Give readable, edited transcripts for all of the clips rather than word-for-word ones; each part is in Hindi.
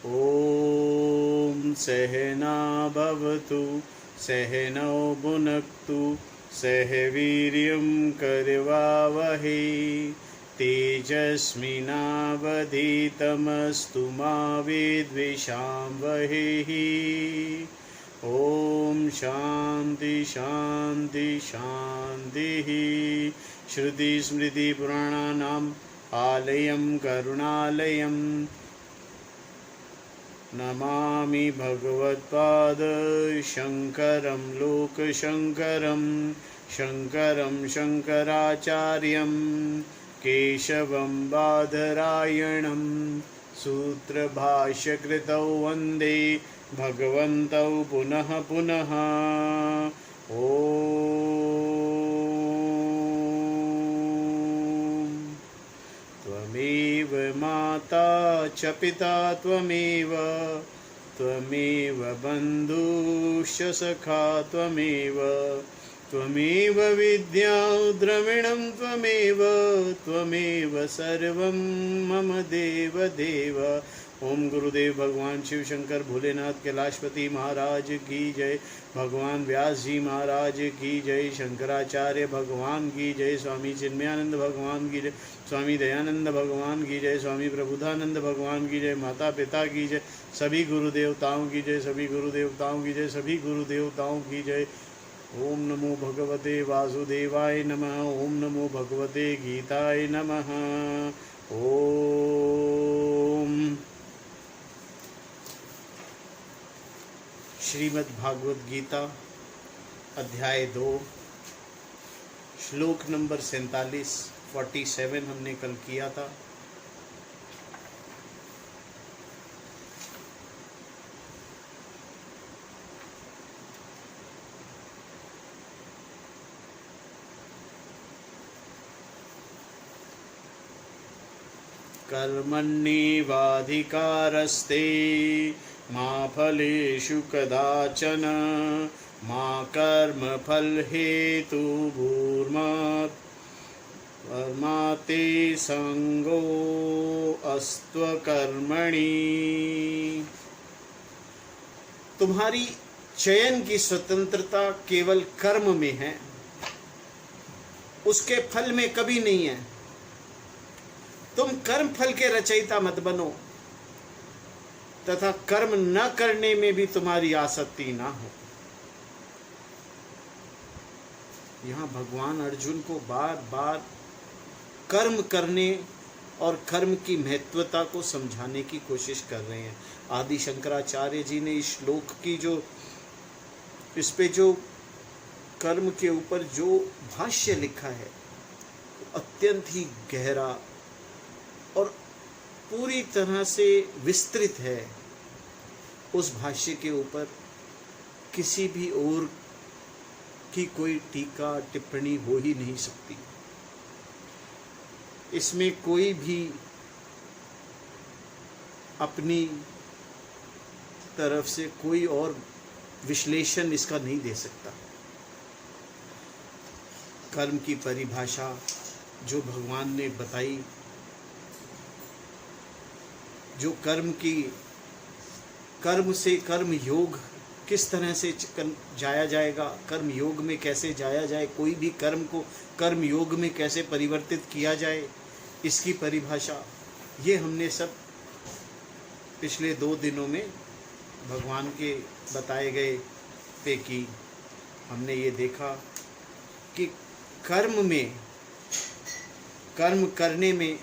ॐ सहना भवतु सहनौ भुनक्तु सह वीर्यं करवावहै तेजस्विनावधीतमस्तु मा विद्विषावहै। ॐ शान्ति शान्ति शान्तिः। श्रुतिस्मृतिपुराणानाम् आलयं करुणालयं नमामि भगवत्पाद शङ्करं लोकशङ्करं शङ्करं शङ्कराचार्यं केशवं बादरायणं सूत्रभाष्यकृतौ वन्दे भगवन्तौ पुनः पुनः। ॐ त्वमेव माता च पिता त्वमेव त्वमेव बन्धुश्च सखा त्वमेव त्वमेव विद्या द्रविणं त्वमेव त्वमेव सर्वं मम देव देव। ओम गुरुदेव भगवान शिव शंकर भोलेनाथ कैलाशपति महाराज की जय। भगवान व्यास जी महाराज की जय। शंकराचार्य भगवान की जय। स्वामी चिन्मयानंद भगवान की जय। स्वामी दयानंद भगवान की जय। स्वामी प्रबुद्धानंद भगवान की जय। माता पिता की जय। सभी गुरु देवताओं की जय। सभी गुरु देवताओं की जय। सभी गुरु देवताओं की जय। ओम नमो भगवते वासुदेवाय नमः। ओम नमो भगवते गीताय नमः। ओम श्रीमद् भागवत गीता अध्याय 2 श्लोक नंबर 47 हमने कल किया था। कर्मण्येवाधिकारस्ते मा फलेषु कदाचन मा कर्मफलहेतुर्मा ते संगोऽस्त्वकर्मणि। तुम्हारी चयन की स्वतंत्रता केवल कर्म में है, उसके फल में कभी नहीं है। तुम कर्म फल के रचयिता मत बनो तथा कर्म न करने में भी तुम्हारी आसक्ति ना हो। यहाँ भगवान अर्जुन को बार बार कर्म करने और कर्म की महत्वता को समझाने की कोशिश कर रहे हैं। आदि शंकराचार्य जी ने इस श्लोक की इस पे जो कर्म के ऊपर जो भाष्य लिखा है अत्यंत ही गहरा और पूरी तरह से विस्तृत है। उस भाष्य के ऊपर किसी भी और की कोई टीका टिप्पणी हो ही नहीं सकती। इसमें कोई भी अपनी तरफ से कोई और विश्लेषण इसका नहीं दे सकता। कर्म की परिभाषा जो भगवान ने बताई, जो कर्म से कर्म योग किस तरह से जाया जाएगा, कर्म योग में कैसे जाया जाए, कोई भी कर्म को कर्म योग में कैसे परिवर्तित किया जाए, इसकी परिभाषा ये हमने सब पिछले 2 दिनों में भगवान के बताए गए पे की। हमने ये देखा कि कर्म करने में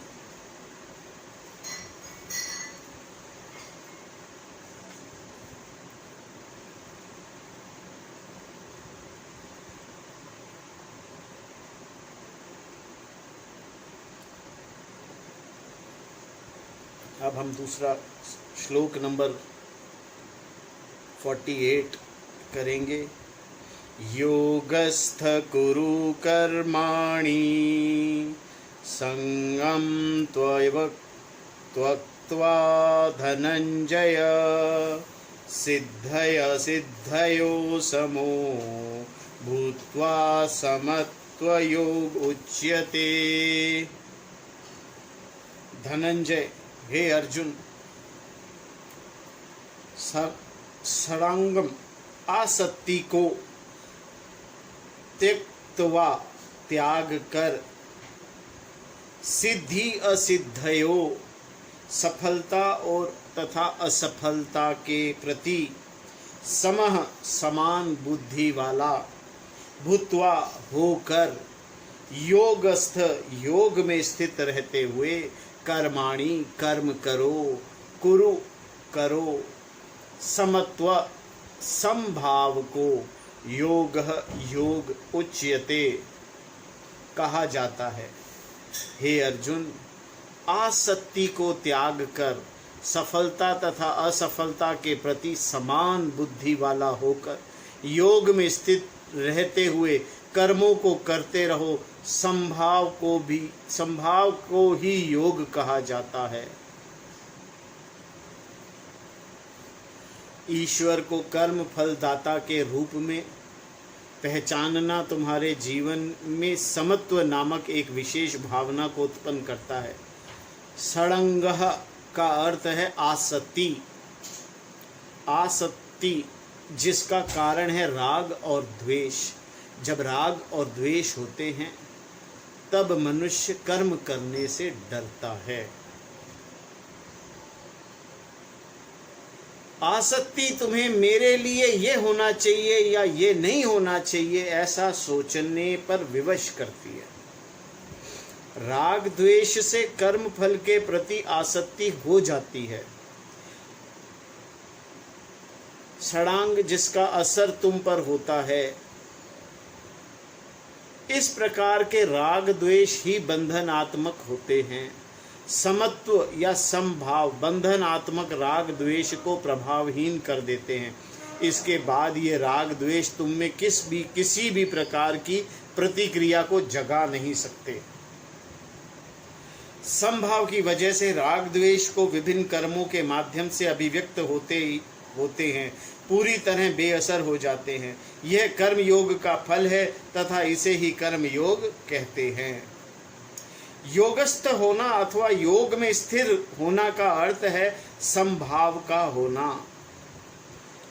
अब हम दूसरा श्लोक नंबर 48 करेंगे। योगस्थ कुरु कर्माणि संगम त्वक्त्वा धनंजय सिद्धय सिद्धयो समो भूत्वा समत्वयोग उच्यते। धनंजय, हे अर्जुन, षडांगम आसक्ति को त्यक्त्वा त्याग कर सिद्धि असिद्धयो सफलता और तथा असफलता के प्रति समः समान बुद्धि वाला भूत्वा होकर योगस्थ योग में स्थित रहते हुए कर्माणि कर्म करो कुरु करो समत्व समभाव को योग योग उच्यते कहा जाता है। हे अर्जुन, आसक्ति को त्याग कर सफलता तथा असफलता के प्रति समान बुद्धि वाला होकर योग में स्थित रहते हुए कर्मों को करते रहो। संभाव को ही योग कहा जाता है। ईश्वर को कर्म फलदाता के रूप में पहचानना तुम्हारे जीवन में समत्व नामक एक विशेष भावना को उत्पन्न करता है। षडंगः का अर्थ है आसक्ति। आसक्ति जिसका कारण है राग और द्वेष। जब राग और द्वेष होते हैं तब मनुष्य कर्म करने से डरता है। आसक्ति तुम्हें मेरे लिए ये होना चाहिए या ये नहीं होना चाहिए ऐसा सोचने पर विवश करती है। राग द्वेष से कर्म फल के प्रति आसक्ति हो जाती है। षडांग जिसका असर तुम पर होता है। इस प्रकार के राग द्वेष ही बंधनात्मक होते हैं। समत्व या समभाव बंधनात्मक राग द्वेष को प्रभावहीन कर देते हैं। इसके बाद ये राग द्वेष तुम में किसी भी प्रकार की प्रतिक्रिया को जगा नहीं सकते। समभाव की वजह से राग द्वेष को विभिन्न कर्मों के माध्यम से अभिव्यक्त होते हैं, पूरी तरह बेअसर हो जाते हैं। यह कर्म योग का फल है तथा इसे ही कर्म योग कहते हैं। योगस्थ होना अथवा योग में स्थिर होना का अर्थ है समभाव का होना।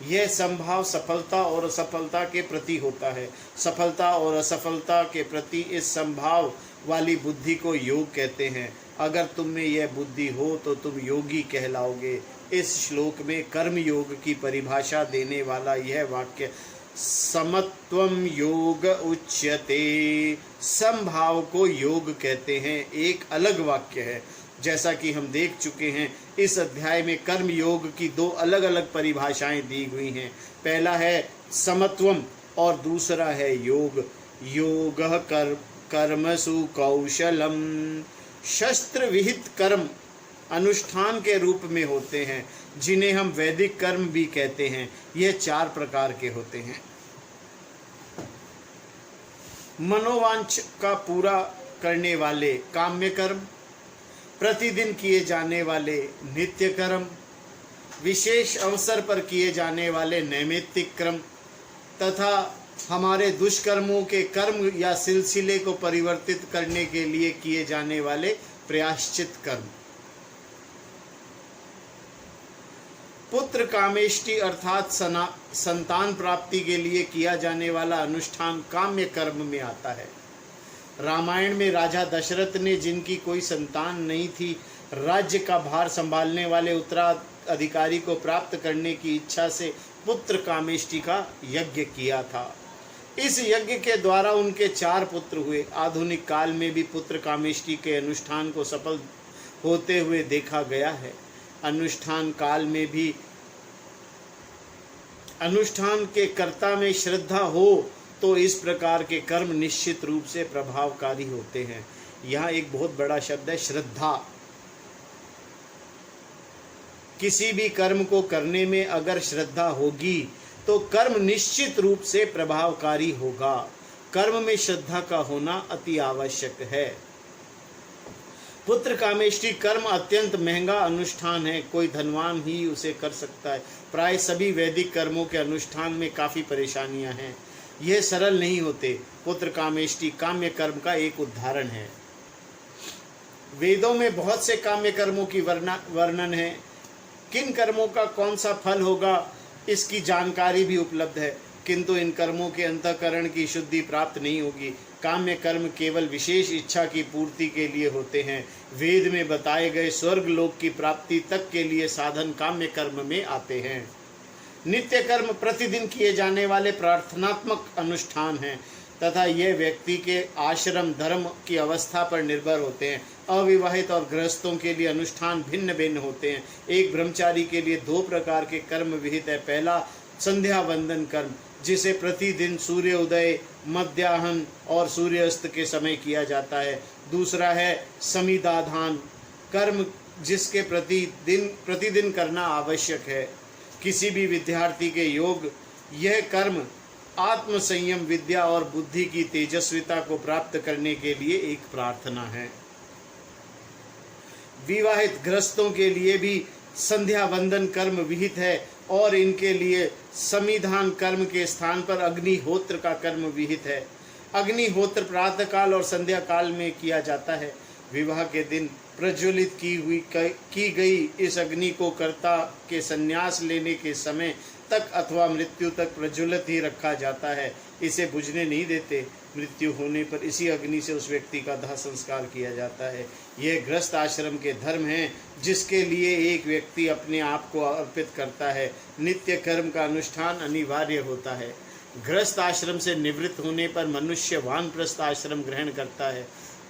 यह समभाव सफलता और असफलता के प्रति होता है। सफलता और असफलता के प्रति इस समभाव वाली बुद्धि को योग कहते हैं। अगर तुम में यह बुद्धि हो तो तुम योगी कहलाओगे। इस श्लोक में कर्म योग की परिभाषा देने वाला यह वाक्य समत्वम योग उच्यते, समभाव को योग कहते हैं, एक अलग वाक्य है। जैसा कि हम देख चुके हैं, इस अध्याय में कर्म योग की दो अलग अलग परिभाषाएं दी हुई हैं। पहला है समत्वम और दूसरा है योग। योगः कर्मसु कौशलम। शस्त्र विहित कर्म अनुष्ठान के रूप में होते हैं, जिन्हें हम वैदिक कर्म भी कहते हैं। यह 4 प्रकार के होते हैं। मनोवांछ का पूरा करने वाले काम्य कर्म, प्रतिदिन किए जाने वाले नित्य कर्म, विशेष अवसर पर किए जाने वाले नैमित्तिक कर्म तथा हमारे दुष्कर्मों के कर्म या सिलसिले को परिवर्तित करने के लिए किए जाने वाले प्रायश्चित कर्म। पुत्र कामेष्टि अर्थात संतान प्राप्ति के लिए किया जाने वाला अनुष्ठान काम्य कर्म में आता है। रामायण में राजा दशरथ ने, जिनकी कोई संतान नहीं थी, राज्य का भार संभालने वाले उत्तराधिकारी को प्राप्त करने की इच्छा से पुत्र कामेष्टि का यज्ञ किया था। इस यज्ञ के द्वारा उनके 4 पुत्र हुए। आधुनिक काल में भी पुत्र कामेष्टि के अनुष्ठान को सफल होते हुए देखा गया है। अनुष्ठान काल में भी अनुष्ठान के कर्ता में श्रद्धा हो तो इस प्रकार के कर्म निश्चित रूप से प्रभावकारी होते हैं। यहाँ एक बहुत बड़ा शब्द है श्रद्धा। किसी भी कर्म को करने में अगर श्रद्धा होगी तो कर्म निश्चित रूप से प्रभावकारी होगा। कर्म में श्रद्धा का होना अति आवश्यक है। पुत्र कामेष्टि कर्म अत्यंत महंगा अनुष्ठान है। कोई धनवान ही उसे कर सकता है। प्राय सभी वैदिक कर्मों के अनुष्ठान में काफ़ी परेशानियां हैं। यह सरल नहीं होते। पुत्र कामेष्टि काम्य कर्म का एक उदाहरण है। वेदों में बहुत से काम्य कर्मों की वर्णन है। किन कर्मों का कौन सा फल होगा इसकी जानकारी भी उपलब्ध है, किंतु इन कर्मों के अंतःकरण की शुद्धि प्राप्त नहीं होगी। काम्य कर्म केवल विशेष इच्छा की पूर्ति के लिए होते हैं। वेद में बताए गए स्वर्ग लोक की प्राप्ति तक के लिए साधन काम्य कर्म में आते हैं। नित्य कर्म प्रतिदिन किए जाने वाले प्रार्थनात्मक अनुष्ठान हैं तथा ये व्यक्ति के आश्रम धर्म की अवस्था पर निर्भर होते हैं। अविवाहित और गृहस्थों के लिए अनुष्ठान भिन्न भिन्न होते हैं। एक ब्रह्मचारी के लिए 2 प्रकार के कर्म विहित है। पहला संध्या वंदन कर्म, जिसे प्रतिदिन सूर्योदय, मध्याह्न और सूर्यास्त के समय किया जाता है। दूसरा है समिदाधान कर्म, जिसके प्रतिदिन करना आवश्यक है। किसी भी विद्यार्थी के योग यह कर्म आत्म संयम, विद्या और बुद्धि की तेजस्विता को प्राप्त करने के लिए एक प्रार्थना है। विवाहित गृहस्थों के लिए भी संध्या वंदन कर्म विहित है और इनके लिए समिधान कर्म के स्थान पर अग्निहोत्र का कर्म विहित है। अग्निहोत्र प्रातः काल और संध्या काल में किया जाता है। विवाह के दिन प्रज्वलित की गई इस अग्नि को कर्ता के संन्यास लेने के समय तक अथवा मृत्यु तक प्रज्वलित ही रखा जाता है। इसे बुझने नहीं देते। मृत्यु होने पर इसी अग्नि से उस व्यक्ति का दाह संस्कार किया जाता है। यह गृहस्थ आश्रम के धर्म हैं, जिसके लिए एक व्यक्ति अपने आप को अर्पित करता है। नित्य कर्म का अनुष्ठान अनिवार्य होता है। गृहस्थ आश्रम से निवृत्त होने पर मनुष्य वानप्रस्थ आश्रम ग्रहण करता है।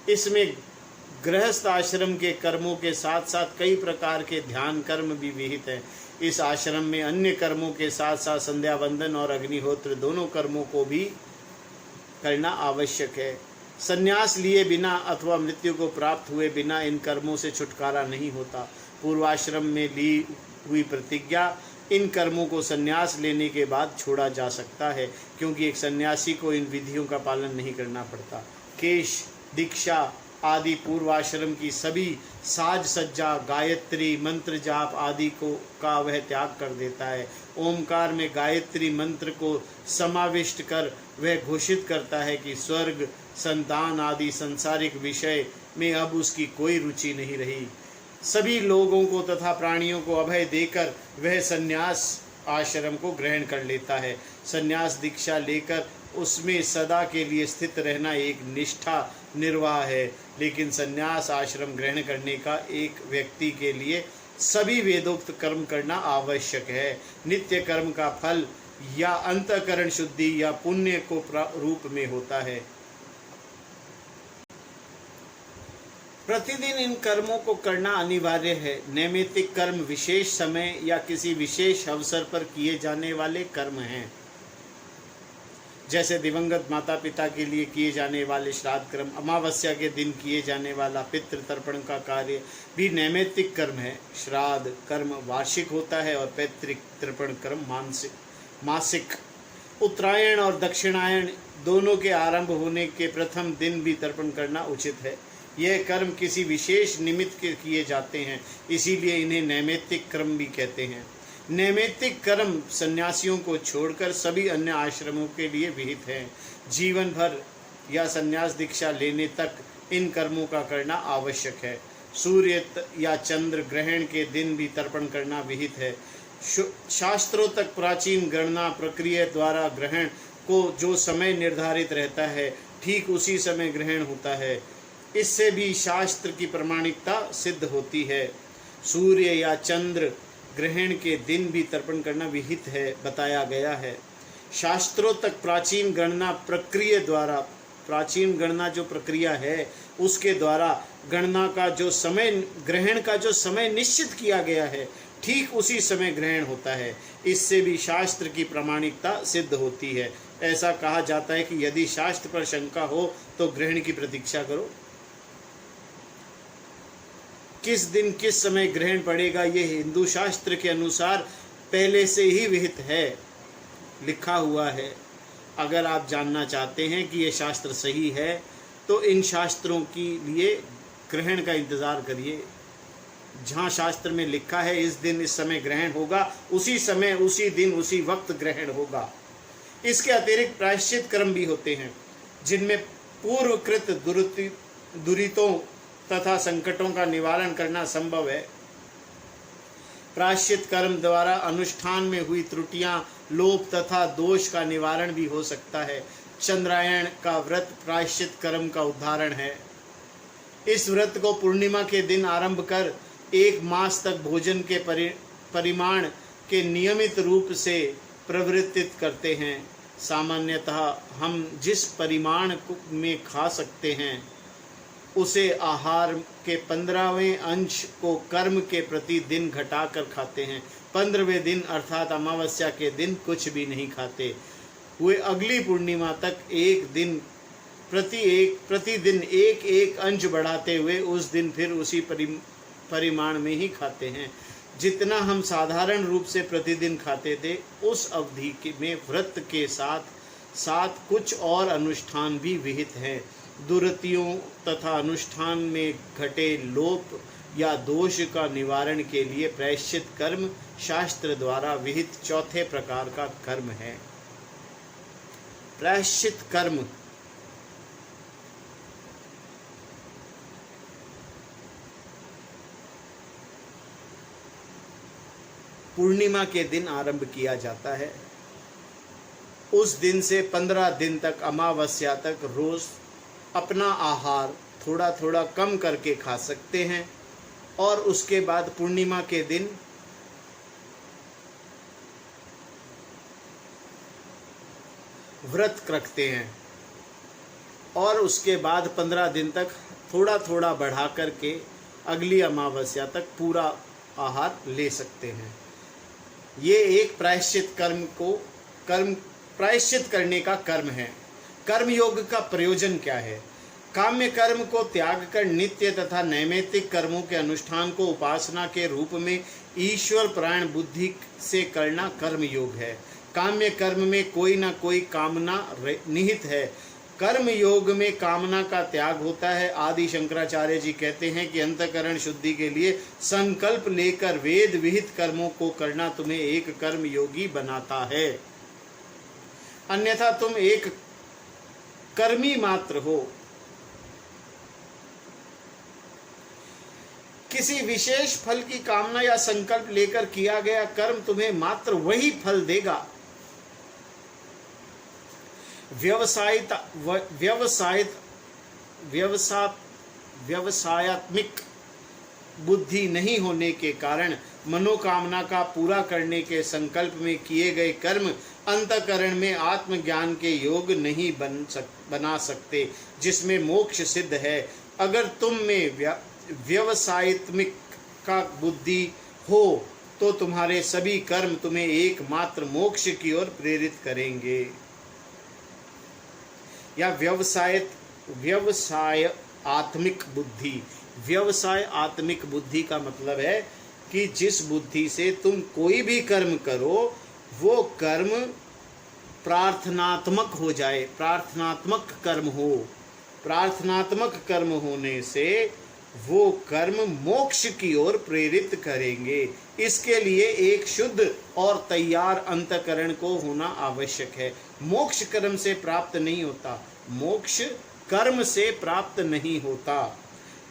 इसमें गृहस्थ आश्रम के कर्मों के साथ साथ कई प्रकार के ध्यान कर्म भी विहित हैं। इस आश्रम में अन्य कर्मों के साथ साथ संध्या वंदन और अग्निहोत्र दोनों कर्मों को भी करना आवश्यक है। संन्यास लिए बिना अथवा मृत्यु को प्राप्त हुए बिना इन कर्मों से छुटकारा नहीं होता। पूर्वाश्रम में ली हुई प्रतिज्ञा इन कर्मों को संन्यास लेने के बाद छोड़ा जा सकता है, क्योंकि एक सन्यासी को इन विधियों का पालन नहीं करना पड़ता। केश, दीक्षा आदि पूर्वाश्रम की सभी साज सज्जा, गायत्री मंत्र जाप आदि का वह त्याग कर देता है। ओमकार में गायत्री मंत्र को समाविष्ट कर वह घोषित करता है कि स्वर्ग, संतान आदि संसारिक विषय में अब उसकी कोई रुचि नहीं रही। सभी लोगों को तथा प्राणियों को अभय देकर वह संन्यास आश्रम को ग्रहण कर लेता है। संन्यास दीक्षा लेकर उसमें सदा के लिए स्थित रहना एक निष्ठा निर्वाह है, लेकिन संन्यास आश्रम ग्रहण करने का एक व्यक्ति के लिए सभी वेदोक्त कर्म करना आवश्यक है। नित्य कर्म का फल या अंतःकरण शुद्धि या पुण्य को रूप में होता है। प्रतिदिन इन कर्मों को करना अनिवार्य है। नैमित्तिक कर्म विशेष समय या किसी विशेष अवसर पर किए जाने वाले कर्म हैं। जैसे दिवंगत माता पिता के लिए किए जाने वाले श्राद्ध कर्म, अमावस्या के दिन किए जाने वाला पितृ तर्पण का कार्य भी नैमित्तिक कर्म है। श्राद्ध कर्म वार्षिक होता है और पैतृक तर्पण कर्म मासिक। उत्तरायण और दक्षिणायन दोनों के आरंभ होने के प्रथम दिन भी तर्पण करना उचित है। यह कर्म किसी विशेष निमित्त के किए जाते हैं, इसीलिए इन्हें नैमित्तिक कर्म भी कहते हैं। नैमित्तिक कर्म सन्यासियों को छोड़कर सभी अन्य आश्रमों के लिए विहित हैं। जीवन भर या सन्यास दीक्षा लेने तक इन कर्मों का करना आवश्यक है। सूर्य या चंद्र ग्रहण के दिन भी तर्पण करना विहित है। शास्त्रों तक प्राचीन गणना प्रक्रिया द्वारा ग्रहण को जो समय निर्धारित रहता है, ठीक उसी समय ग्रहण होता है। इससे भी शास्त्र की प्रमाणिकता सिद्ध होती है। सूर्य या चंद्र ग्रहण के दिन भी तर्पण करना विहित है, बताया गया है। शास्त्रों तक प्राचीन गणना प्रक्रिया द्वारा, प्राचीन गणना जो प्रक्रिया है उसके द्वारा गणना का जो समय, ग्रहण का जो समय निश्चित किया गया है, ठीक उसी समय ग्रहण होता है। इससे भी शास्त्र की प्रामाणिकता सिद्ध होती है। ऐसा कहा जाता है कि यदि शास्त्र पर शंका हो तो ग्रहण की प्रतीक्षा करो। किस दिन किस समय ग्रहण पड़ेगा, ये हिंदू शास्त्र के अनुसार पहले से ही विहित है, लिखा हुआ है। अगर आप जानना चाहते हैं कि ये शास्त्र सही है तो इन शास्त्रों के लिए ग्रहण का इंतज़ार करिए। जहाँ शास्त्र में लिखा है इस दिन इस समय ग्रहण होगा, उसी समय उसी दिन उसी वक्त ग्रहण होगा। इसके अतिरिक्त प्रायश्चित कर्म भी होते हैं, जिनमें पूर्वकृत दुरितों तथा संकटों का निवारण करना संभव है। प्रायश्चित कर्म द्वारा अनुष्ठान में हुई त्रुटियां, लोभ तथा दोष का निवारण भी हो सकता है। चंद्रायण का व्रत प्रायश्चित कर्म का उदाहरण है। इस व्रत को पूर्णिमा के दिन आरंभ कर 1 मास तक भोजन के परिमाण के नियमित रूप से प्रवृत्तित करते हैं। सामान्यतः हम जिस परिमाण में खा सकते हैं उसे आहार के 15वें अंश को कर्म के प्रति दिन घटाकर खाते हैं। 15वें दिन अर्थात अमावस्या के दिन कुछ भी नहीं खाते हुए अगली पूर्णिमा तक प्रतिदिन एक अंश बढ़ाते हुए उस दिन फिर उसी परिमाण में ही खाते हैं जितना हम साधारण रूप से प्रतिदिन खाते थे। उस अवधि में व्रत के साथ साथ कुछ और अनुष्ठान भी विहित हैं। दुर्रतियों तथा अनुष्ठान में घटे लोप या दोष का निवारण के लिए प्रायश्चित कर्म शास्त्र द्वारा विहित चौथे प्रकार का कर्म है। प्रायश्चित कर्म पूर्णिमा के दिन आरंभ किया जाता है। उस दिन से 15 दिन तक अमावस्या तक रोज अपना आहार थोड़ा थोड़ा कम करके खा सकते हैं और उसके बाद पूर्णिमा के दिन व्रत रखते हैं और उसके बाद 15 दिन तक थोड़ा थोड़ा बढ़ा करके अगली अमावस्या तक पूरा आहार ले सकते हैं। ये एक प्रायश्चित प्रायश्चित करने का कर्म है। कर्म योग का प्रयोजन क्या है? काम्य कर्म को त्याग कर नित्य तथा नैमित्तिक कर्मों के अनुष्ठान को उपासना के रूप में ईश्वर प्राण बुद्धि से करना कर्म योग है। काम्य कर्म में कोई ना कोई कामना निहित है। कर्म योग में कामना का त्याग होता है। आदि शंकराचार्य जी कहते हैं कि अंतःकरण शुद्धि के लिए संकल्प लेकर वेद विहित कर्मों को करना तुम्हें एक कर्म योगी बनाता है, अन्यथा तुम एक कर्मी मात्र हो। किसी विशेष फल की कामना या संकल्प लेकर किया गया कर्म तुम्हें मात्र वही फल देगा। व्यवसायात्मक बुद्धि नहीं होने के कारण मनोकामना का पूरा करने के संकल्प में किए गए कर्म अंतःकरण में आत्मज्ञान के योग नहीं बना सकते जिसमें मोक्ष सिद्ध है। अगर तुम में व्यवसायात्मक का बुद्धि हो तो तुम्हारे सभी कर्म तुम्हें एकमात्र मोक्ष की ओर प्रेरित करेंगे। या व्यवसाय आत्मिक बुद्धि का मतलब है कि जिस बुद्धि से तुम कोई भी कर्म करो वो कर्म प्रार्थनात्मक हो जाए, प्रार्थनात्मक कर्म होने से वो कर्म मोक्ष की ओर प्रेरित करेंगे। इसके लिए एक शुद्ध और तैयार अंतःकरण को होना आवश्यक है। मोक्ष कर्म से प्राप्त नहीं होता, मोक्ष कर्म से प्राप्त नहीं होता।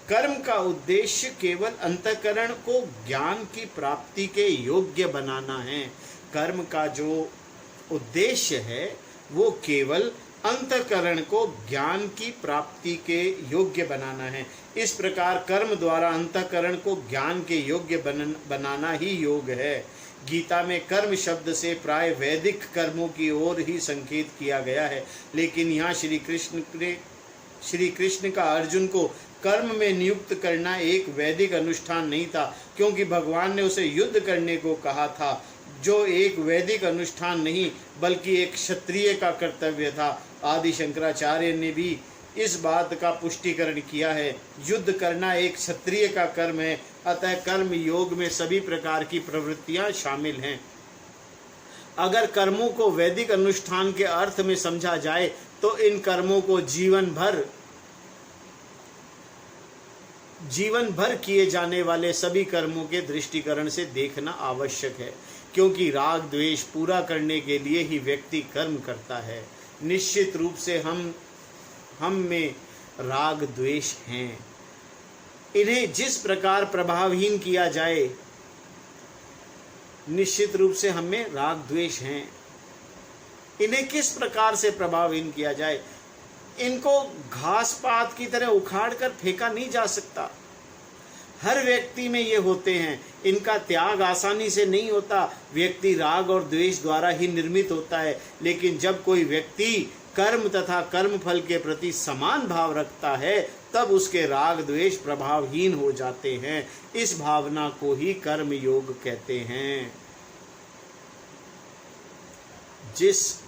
कर्म का उद्देश्य केवल अंतःकरण को ज्ञान की प्राप्ति के योग्य बनाना है। कर्म का जो उद्देश्य है वो केवल अंतःकरण को ज्ञान की प्राप्ति के योग्य बनाना है। इस प्रकार कर्म द्वारा अंतःकरण को ज्ञान के योग्य बनाना ही योग है। गीता में कर्म शब्द से प्राय वैदिक कर्मों की ओर ही संकेत किया गया है, लेकिन यहाँ श्री कृष्ण का अर्जुन को कर्म में नियुक्त करना एक वैदिक अनुष्ठान नहीं था, क्योंकि भगवान ने उसे युद्ध करने को कहा था, जो एक वैदिक अनुष्ठान नहीं बल्कि एक क्षत्रिय का कर्तव्य था। आदि शंकराचार्य ने भी इस बात का पुष्टिकरण किया है। युद्ध करना एक क्षत्रिय का कर्म है, अतः कर्म योग में सभी प्रकार की प्रवृत्तियां शामिल हैं। अगर कर्मों को वैदिक अनुष्ठान के अर्थ में समझा जाए तो इन कर्मों को जीवन भर किए जाने वाले सभी कर्मों के दृष्टिकरण से देखना आवश्यक है, क्योंकि राग द्वेष पूरा करने के लिए ही व्यक्ति कर्म करता है। निश्चित रूप से हम में राग द्वेष हैं। इन्हें जिस प्रकार प्रभावहीन किया जाए निश्चित रूप से हमें राग द्वेष हैं। इन्हें किस प्रकार से प्रभावहीन किया जाए? इनको घास पात की तरह उखाड़ कर फेंका नहीं जा सकता। हर व्यक्ति में ये होते हैं, इनका त्याग आसानी से नहीं होता। व्यक्ति राग और द्वेष द्वारा ही निर्मित होता है। लेकिन जब कोई व्यक्ति कर्म तथा कर्म फल के प्रति समान भाव रखता है, तब उसके राग द्वेष प्रभावहीन हो जाते हैं। इस भावना को ही कर्म योग कहते हैं। जिस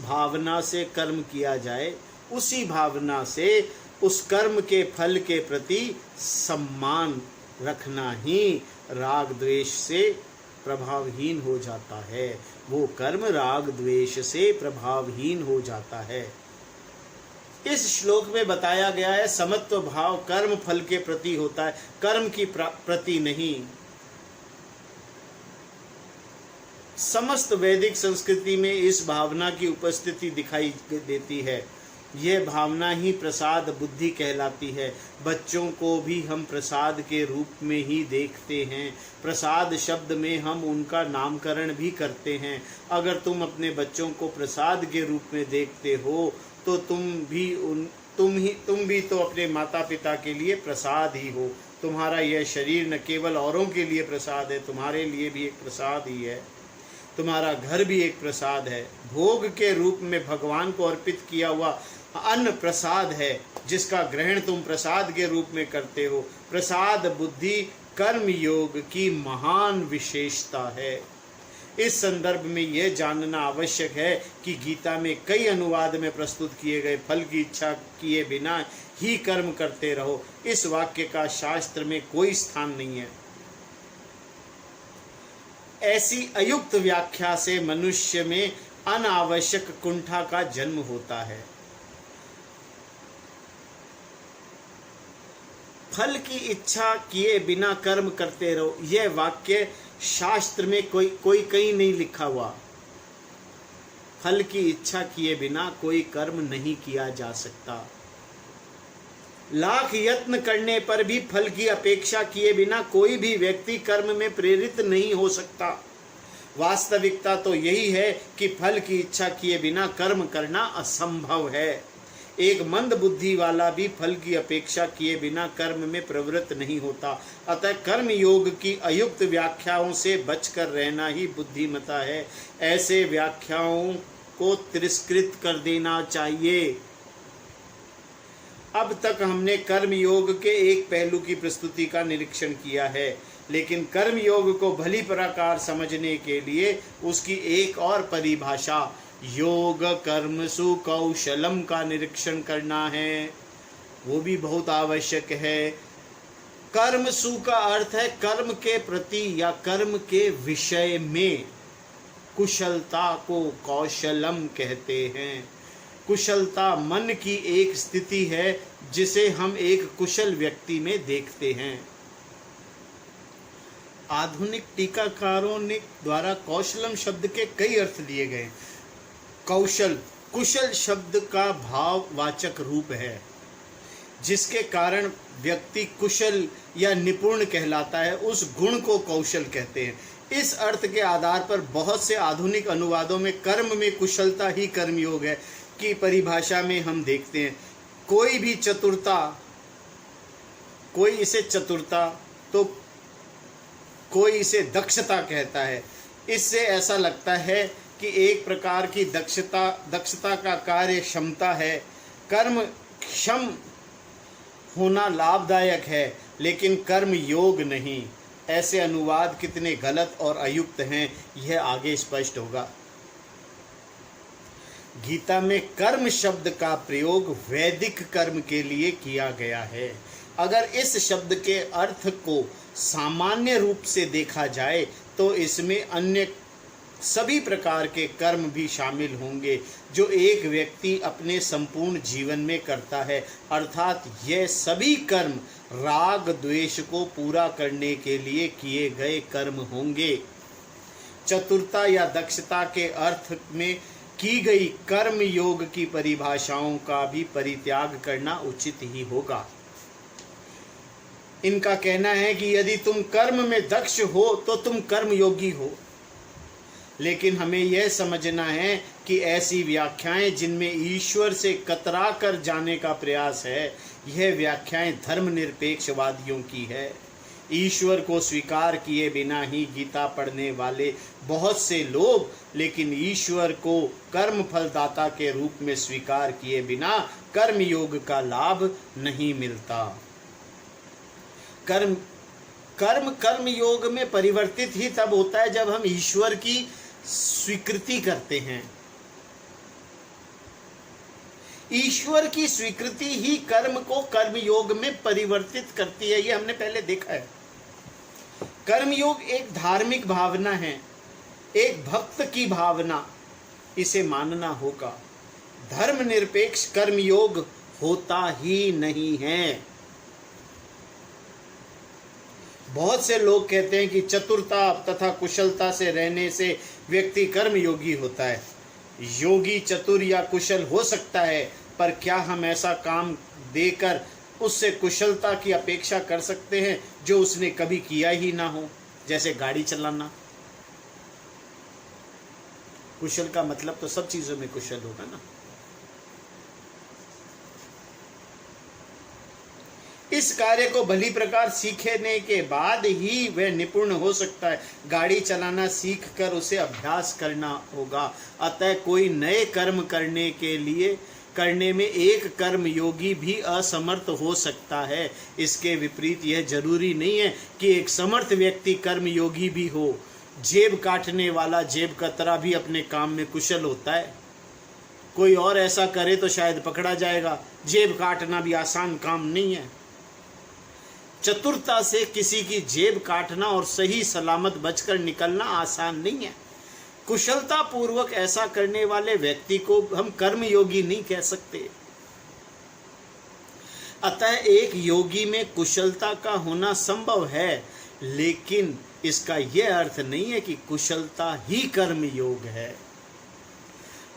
भावना से कर्म किया जाए, उसी भावना से उस कर्म के फल के प्रति सम्मान रखना ही राग द्वेष से प्रभावहीन हो जाता है। वो कर्म राग द्वेष से प्रभावहीन हो जाता है। इस श्लोक में बताया गया है समत्व भाव कर्म फल के प्रति होता है, कर्म की प्रति नहीं। समस्त वैदिक संस्कृति में इस भावना की उपस्थिति दिखाई देती है। यह भावना ही प्रसाद बुद्धि कहलाती है। बच्चों को भी हम प्रसाद के रूप में ही देखते हैं। प्रसाद शब्द में हम उनका नामकरण भी करते हैं। अगर तुम अपने बच्चों को प्रसाद के रूप में देखते हो तो तुम भी तो अपने माता पिता के लिए प्रसाद ही हो। तुम्हारा यह शरीर न केवल औरों के लिए प्रसाद है, तुम्हारे लिए भी एक प्रसाद ही है। तुम्हारा घर भी एक प्रसाद है। भोग के रूप में भगवान को अर्पित किया हुआ अन्न प्रसाद है, जिसका ग्रहण तुम प्रसाद के रूप में करते हो। प्रसाद बुद्धि कर्म योग की महान विशेषता है। इस संदर्भ में यह जानना आवश्यक है कि गीता में कई अनुवाद में प्रस्तुत किए गए फल की इच्छा किए बिना ही कर्म करते रहो, इस वाक्य का शास्त्र में कोई स्थान नहीं है। ऐसी अयुक्त व्याख्या से मनुष्य में अनावश्यक कुंठा का जन्म होता है। फल की इच्छा किए बिना कर्म करते रहो, यह वाक्य शास्त्र में कोई कहीं नहीं लिखा हुआ। फल की इच्छा किए बिना कोई कर्म नहीं किया जा सकता। लाख यत्न करने पर भी फल की अपेक्षा किए बिना कोई भी व्यक्ति कर्म में प्रेरित नहीं हो सकता। वास्तविकता तो यही है कि फल की इच्छा किए बिना कर्म करना असंभव है। एक मंद बुद्धि वाला भी फल की अपेक्षा किए बिना कर्म में प्रवृत्त नहीं होता। अतः कर्म योग की अयुक्त व्याख्याओं से बचकर रहना ही बुद्धिमता है। ऐसे व्याख्याओं को तिरस्कृत कर देना चाहिए। अब तक हमने कर्म योग के एक पहलू की प्रस्तुति का निरीक्षण किया है, लेकिन कर्म योग को भली प्रकार समझने के लिए उसकी एक और परिभाषा योग कर्मसु कौशलम का निरीक्षण करना है। वो भी बहुत आवश्यक है। कर्मसु का अर्थ है कर्म के प्रति या कर्म के विषय में कुशलता को कौशलम कहते हैं। कुशलता मन की एक स्थिति है जिसे हम एक कुशल व्यक्ति में देखते हैं। आधुनिक टीकाकारों ने द्वारा कौशलम शब्द के कई अर्थ दिए गए। कौशल कुशल शब्द का भाववाचक रूप है, जिसके कारण व्यक्ति कुशल या निपुण कहलाता है। उस गुण को कौशल कहते हैं। इस अर्थ के आधार पर बहुत से आधुनिक अनुवादों में कर्म में कुशलता ही कर्मयोग है की परिभाषा में हम देखते हैं। कोई भी चतुरता, कोई इसे चतुरता तो कोई इसे दक्षता कहता है। इससे ऐसा लगता है कि एक प्रकार की दक्षता का कार्य क्षमता है। कर्म क्षम होना लाभदायक है, लेकिन कर्म योग नहीं। ऐसे अनुवाद कितने गलत और अयुक्त हैं, यह आगे स्पष्ट होगा। गीता में कर्म शब्द का प्रयोग वैदिक कर्म के लिए किया गया है। अगर इस शब्द के अर्थ को सामान्य रूप से देखा जाए तो इसमें अन्य सभी प्रकार के कर्म भी शामिल होंगे जो एक व्यक्ति अपने संपूर्ण जीवन में करता है। अर्थात यह सभी कर्म राग द्वेष को पूरा करने के लिए किए गए कर्म होंगे। चतुरता या दक्षता के अर्थ में की गई कर्म योग की परिभाषाओं का भी परित्याग करना उचित ही होगा। इनका कहना है कि यदि तुम कर्म में दक्ष हो तो तुम कर्मयोगी हो। लेकिन हमें यह समझना है कि ऐसी व्याख्याएं जिनमें ईश्वर से कतरा कर जाने का प्रयास है, यह व्याख्याएं धर्मनिरपेक्षवादियों की है। ईश्वर को स्वीकार किए बिना ही गीता पढ़ने वाले बहुत से लोग, लेकिन ईश्वर को कर्म फलदाता के रूप में स्वीकार किए बिना कर्मयोग का लाभ नहीं मिलता। कर्म योग में परिवर्तित ही तब होता है जब हम ईश्वर की स्वीकृति करते हैं। ईश्वर की स्वीकृति ही कर्म को कर्मयोग में परिवर्तित करती है। ये हमने पहले देखा है। कर्मयोग एक धार्मिक भावना है, एक भक्त की भावना, इसे मानना होगा। धर्मनिरपेक्ष कर्मयोग होता ही नहीं है। बहुत से लोग कहते हैं कि चतुरता तथा कुशलता से रहने से व्यक्ति कर्मयोगी होता है। योगी चतुर या कुशल हो सकता है, पर क्या हम ऐसा काम देकर उससे कुशलता की अपेक्षा कर सकते हैं जो उसने कभी किया ही ना हो? जैसे गाड़ी चलाना। कुशल का मतलब तो सब चीजों में कुशल होगा ना। इस कार्य को भली प्रकार सीखने के बाद ही वह निपुण हो सकता है। गाड़ी चलाना सीख कर उसे अभ्यास करना होगा। अतः कोई नए कर्म करने में एक कर्म योगी भी असमर्थ हो सकता है। इसके विपरीत यह जरूरी नहीं है कि एक समर्थ व्यक्ति कर्म योगी भी हो। जेब काटने वाला जेब कतरा भी अपने काम में कुशल होता है। कोई और ऐसा करे तो शायद पकड़ा जाएगा। जेब काटना भी आसान काम नहीं है। चतुरता से किसी की जेब काटना और सही सलामत बचकर निकलना आसान नहीं है। कुशलता पूर्वक ऐसा करने वाले व्यक्ति को हम कर्मयोगी नहीं कह सकते। अतः एक योगी में कुशलता का होना संभव है, लेकिन इसका यह अर्थ नहीं है कि कुशलता ही कर्मयोग है।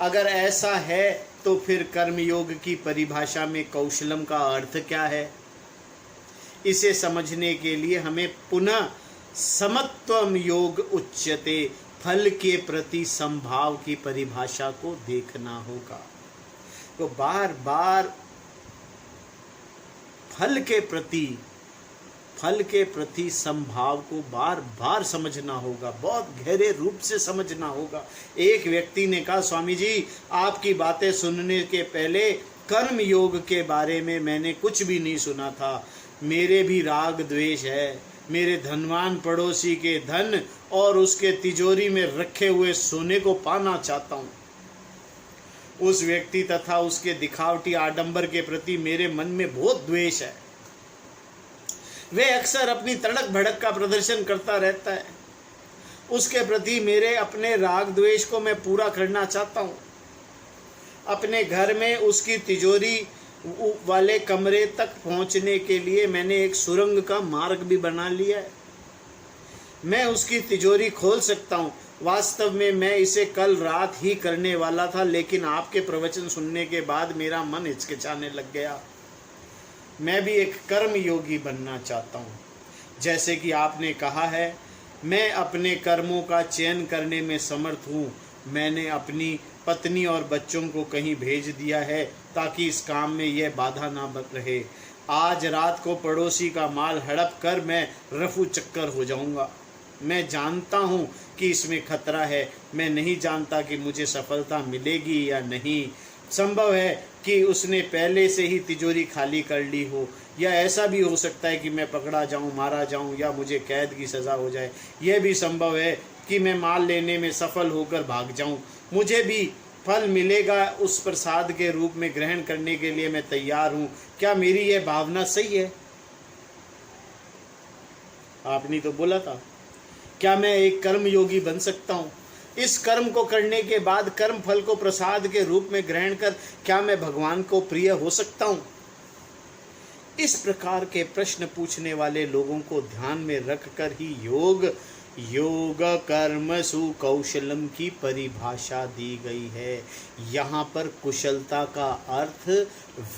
अगर ऐसा है तो फिर कर्मयोग की परिभाषा में कौशलम का अर्थ क्या है? इसे समझने के लिए हमें पुनः समत्वम योग उच्यते, फल के प्रति संभाव की परिभाषा को देखना होगा। तो बार बार फल के प्रति संभाव को बार बार समझना होगा, बहुत गहरे रूप से समझना होगा। एक व्यक्ति ने कहा, स्वामी जी आपकी बातें सुनने के पहले कर्म योग के बारे में मैंने कुछ भी नहीं सुना था। मेरे भी राग द्वेष है। मेरे धनवान पड़ोसी के धन और उसके तिजोरी में रखे हुए सोने को पाना चाहता हूँ। उस व्यक्ति तथा उसके दिखावटी आडंबर के प्रति मेरे मन में बहुत द्वेष है। वह अक्सर अपनी तड़क भड़क का प्रदर्शन करता रहता है। उसके प्रति मेरे अपने राग द्वेष को मैं पूरा करना चाहता हूँ। अपने घर में उसकी तिजोरी वाले कमरे तक पहुंचने के लिए मैंने एक सुरंग का मार्ग भी बना लिया है। मैं उसकी तिजोरी खोल सकता हूं। वास्तव में मैं इसे कल रात ही करने वाला था, लेकिन आपके प्रवचन सुनने के बाद मेरा मन हिचकिचाने लग गया। मैं भी एक कर्म योगी बनना चाहता हूं। जैसे कि आपने कहा है, मैं अपने कर्मों का चयन करने में समर्थ हूं। मैंने अपनी पत्नी और बच्चों को कहीं भेज दिया है ताकि इस काम में यह बाधा ना रहे। आज रात को पड़ोसी का माल हड़प कर मैं रफू चक्कर हो जाऊंगा। मैं जानता हूं कि इसमें खतरा है। मैं नहीं जानता कि मुझे सफलता मिलेगी या नहीं। संभव है कि उसने पहले से ही तिजोरी खाली कर ली हो, या ऐसा भी हो सकता है कि मैं पकड़ा जाऊं, मारा जाऊं, या मुझे कैद की सज़ा हो जाए। यह भी संभव है कि मैं माल लेने में सफल होकर भाग जाऊं। मुझे भी फल मिलेगा, उस प्रसाद के रूप में ग्रहण करने के लिए मैं तैयार हूं। क्या मेरी यह भावना सही है? आपने तो बोला था, क्या मैं एक कर्म योगी बन सकता हूं? इस कर्म को करने के बाद कर्म फल को प्रसाद के रूप में ग्रहण कर क्या मैं भगवान को प्रिय हो सकता हूं? इस प्रकार के प्रश्न पूछने वाले लोगों को ध्यान में रखकर ही योग योग कर्मसु कौशलम की परिभाषा दी गई है। यहाँ पर कुशलता का अर्थ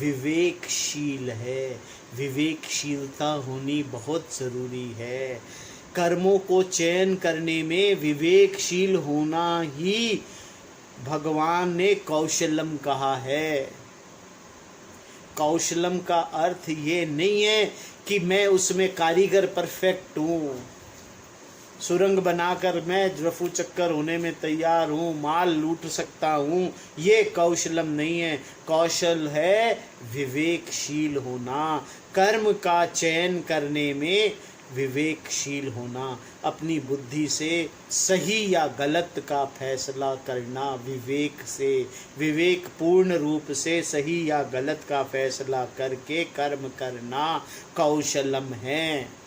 विवेकशील है। विवेकशीलता होनी बहुत ज़रूरी है। कर्मों को चयन करने में विवेकशील होना ही भगवान ने कौशलम कहा है। कौशलम का अर्थ ये नहीं है कि मैं उसमें कारीगर परफेक्ट हूँ, सुरंग बनाकर मैं रफू चक्कर होने में तैयार हूँ, माल लूट सकता हूँ, ये कौशलम नहीं है। कौशल है विवेकशील होना, कर्म का चयन करने में विवेकशील होना, अपनी बुद्धि से सही या गलत का फैसला करना, विवेक से, विवेक पूर्ण रूप से सही या गलत का फैसला करके कर्म करना कौशलम है।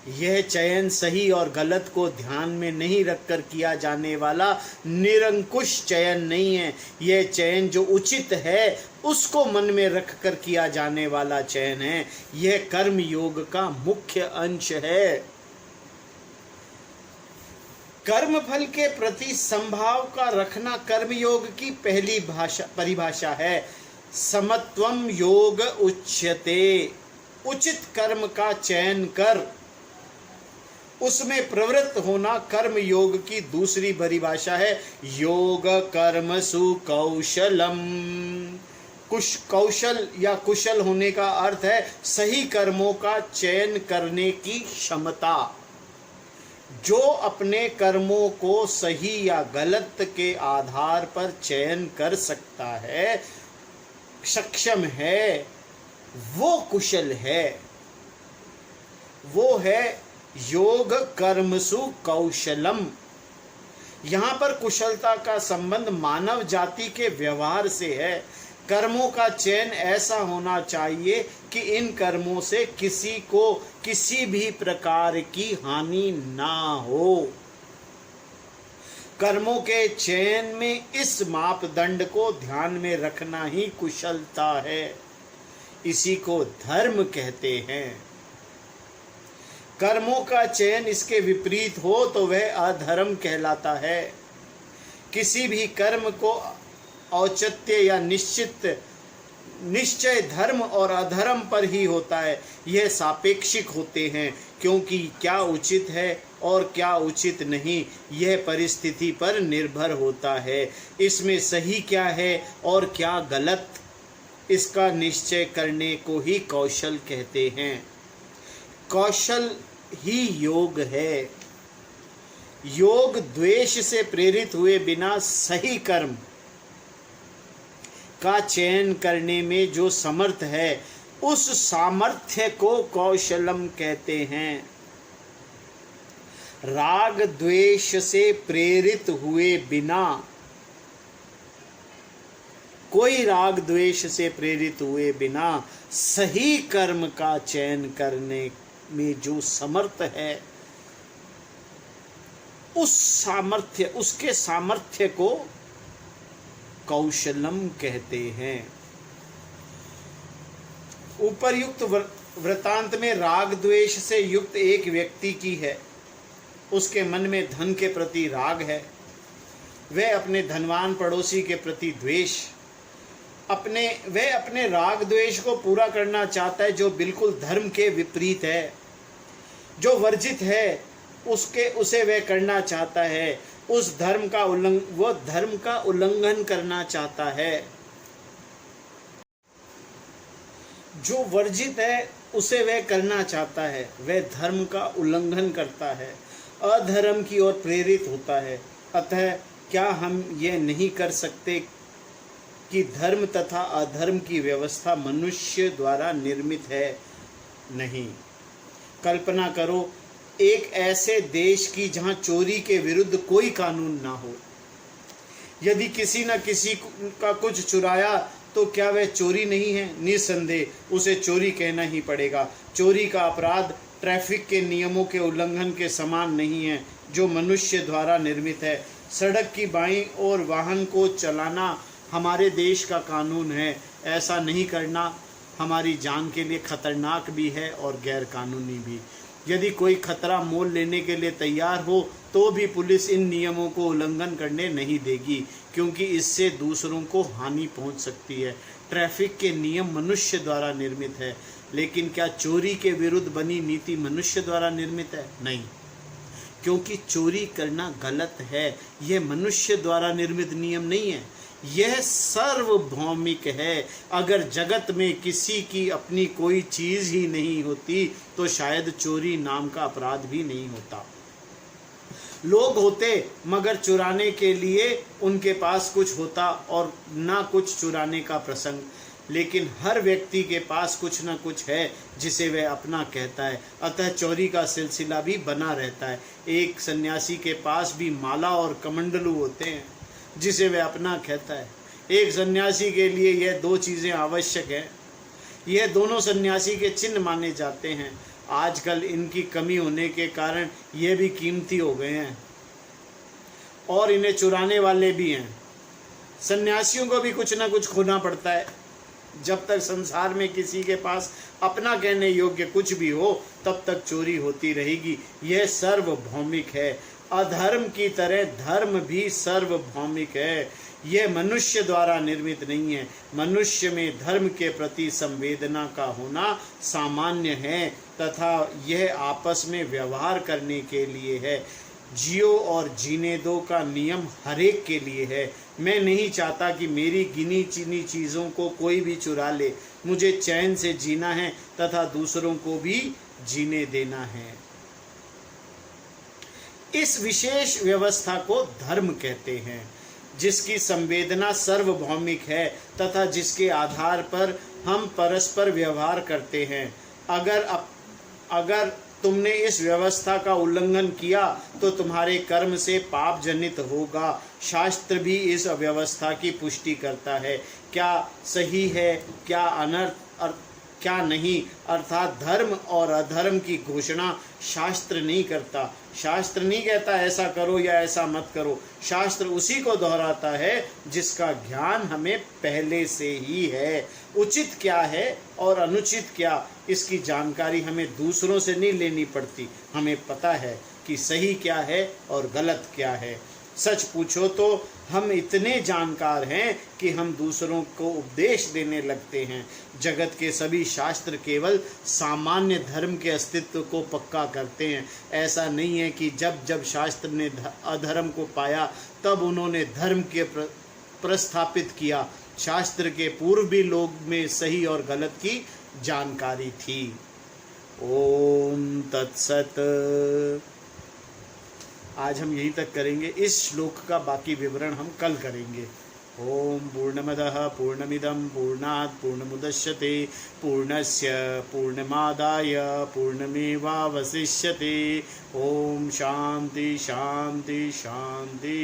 यह चयन सही और गलत को ध्यान में नहीं रखकर किया जाने वाला निरंकुश चयन नहीं है। यह चयन जो उचित है उसको मन में रखकर किया जाने वाला चयन है। यह कर्म योग का मुख्य अंश है। कर्म फल के प्रति संभाव का रखना कर्मयोग की पहली परिभाषा है। समत्वम योग उच्यते, उचित कर्म का चयन कर उसमें प्रवृत्त होना कर्म योग की दूसरी परिभाषा है। योग कर्मसु कौशलम, कौशल या कुशल होने का अर्थ है सही कर्मों का चयन करने की क्षमता। जो अपने कर्मों को सही या गलत के आधार पर चयन कर सकता है, सक्षम है, वो कुशल है। वो है योग कर्मसु कौशलम। यहाँ पर कुशलता का संबंध मानव जाति के व्यवहार से है। कर्मों का चयन ऐसा होना चाहिए कि इन कर्मों से किसी को किसी भी प्रकार की हानि ना हो। कर्मों के चयन में इस मापदंड को ध्यान में रखना ही कुशलता है। इसी को धर्म कहते हैं। कर्मों का चयन इसके विपरीत हो तो वह अधर्म कहलाता है। किसी भी कर्म को औचित्य या निश्चय धर्म और अधर्म पर ही होता है। यह सापेक्षिक होते हैं, क्योंकि क्या उचित है और क्या उचित नहीं यह परिस्थिति पर निर्भर होता है। इसमें सही क्या है और क्या गलत, इसका निश्चय करने को ही कौशल कहते हैं। कौशल ही योग है। योग द्वेष से प्रेरित हुए बिना सही कर्म का चयन करने में जो समर्थ है, उस सामर्थ्य को कौशलम कहते हैं। राग द्वेष से प्रेरित हुए बिना, कोई राग द्वेष से प्रेरित हुए बिना सही कर्म का चयन करने में जो समर्थ है, उसके सामर्थ्य को कौशलम कहते हैं। उपर्युक्त वृतांत में राग द्वेष से युक्त एक व्यक्ति की है। उसके मन में धन के प्रति राग है। वह अपने धनवान पड़ोसी के प्रति द्वेष, वह अपने राग द्वेष को पूरा करना चाहता है, जो बिल्कुल धर्म के विपरीत है। जो वर्जित है उसे वह करना चाहता है। वो धर्म का उल्लंघन करना चाहता है। जो वर्जित है उसे वह करना चाहता है, वह धर्म का उल्लंघन करता है, अधर्म की ओर प्रेरित होता है। अतः क्या हम यह नहीं कर सकते कि धर्म तथा अधर्म की व्यवस्था मनुष्य द्वारा निर्मित है? नहीं। कल्पना करो एक ऐसे देश की जहां चोरी के विरुद्ध कोई कानून ना हो। यदि किसी न किसी का कुछ चुराया तो क्या वह चोरी नहीं है? निसंदेह उसे चोरी कहना ही पड़ेगा। चोरी का अपराध ट्रैफिक के नियमों के उल्लंघन के समान नहीं है, जो मनुष्य द्वारा निर्मित है। सड़क की बाईं ओर वाहन को चलाना हमारे देश का कानून है। ऐसा नहीं करना हमारी जान के लिए खतरनाक भी है और गैर कानूनी भी। यदि कोई खतरा मोल लेने के लिए तैयार हो तो भी पुलिस इन नियमों को उल्लंघन करने नहीं देगी, क्योंकि इससे दूसरों को हानि पहुंच सकती है। ट्रैफिक के नियम मनुष्य द्वारा निर्मित है, लेकिन क्या चोरी के विरुद्ध बनी नीति मनुष्य द्वारा निर्मित है? नहीं, क्योंकि चोरी करना गलत है। यह मनुष्य द्वारा निर्मित नियम नहीं है, यह सार्वभौमिक है। अगर जगत में किसी की अपनी कोई चीज ही नहीं होती तो शायद चोरी नाम का अपराध भी नहीं होता। लोग होते मगर चुराने के लिए उनके पास कुछ होता और ना कुछ चुराने का प्रसंग, लेकिन हर व्यक्ति के पास कुछ न कुछ है जिसे वह अपना कहता है, अतः चोरी का सिलसिला भी बना रहता है। एक सन्यासी के पास भी माला और कमंडलू होते हैं जिसे वह अपना कहता है। एक सन्यासी के लिए यह दो चीज़ें आवश्यक हैं। यह दोनों सन्यासी के चिन्ह माने जाते हैं। आजकल इनकी कमी होने के कारण यह भी कीमती हो गए हैं और इन्हें चुराने वाले भी हैं। सन्यासियों को भी कुछ ना कुछ खोना पड़ता है। जब तक संसार में किसी के पास अपना कहने योग्य कुछ भी हो तब तक चोरी होती रहेगी। यह सार्वभौमिक है। अधर्म की तरह धर्म भी सार्वभौमिक है। यह मनुष्य द्वारा निर्मित नहीं है। मनुष्य में धर्म के प्रति संवेदना का होना सामान्य है तथा यह आपस में व्यवहार करने के लिए है। जियो और जीने दो का नियम हरेक के लिए है। मैं नहीं चाहता कि मेरी गिनी चुनी चीज़ों को कोई भी चुरा ले। मुझे चैन से जीना है तथा दूसरों को भी जीने देना है। इस विशेष व्यवस्था को धर्म कहते हैं, जिसकी संवेदना सार्वभौमिक है तथा जिसके आधार पर हम परस्पर व्यवहार करते हैं। अगर तुमने इस व्यवस्था का उल्लंघन किया तो तुम्हारे कर्म से पाप जनित होगा। शास्त्र भी इस व्यवस्था की पुष्टि करता है। क्या सही है, क्या अनर्थ और क्या नहीं, अर्थात धर्म और अधर्म की घोषणा शास्त्र नहीं करता। शास्त्र नहीं कहता ऐसा करो या ऐसा मत करो। शास्त्र उसी को दोहराता है जिसका ज्ञान हमें पहले से ही है। उचित क्या है और अनुचित क्या, इसकी जानकारी हमें दूसरों से नहीं लेनी पड़ती। हमें पता है कि सही क्या है और गलत क्या है। सच पूछो तो हम इतने जानकार हैं कि हम दूसरों को उपदेश देने लगते हैं। जगत के सभी शास्त्र केवल सामान्य धर्म के अस्तित्व को पक्का करते हैं। ऐसा नहीं है कि जब जब शास्त्र ने अधर्म को पाया तब उन्होंने धर्म के प्रस्थापित किया। शास्त्र के पूर्व भी लोग में सही और गलत की जानकारी थी। ओम तत्सत। आज हम यहीं तक करेंगे। इस श्लोक का बाकी विवरण हम कल करेंगे। ओम पूर्णमदः पूर्णमिदं पूर्णात् पूर्णमुदच्यते पूर्णस्य पूर्णमादाय पूर्णमेवावशिष्यते। ओम शांति शांति शांति।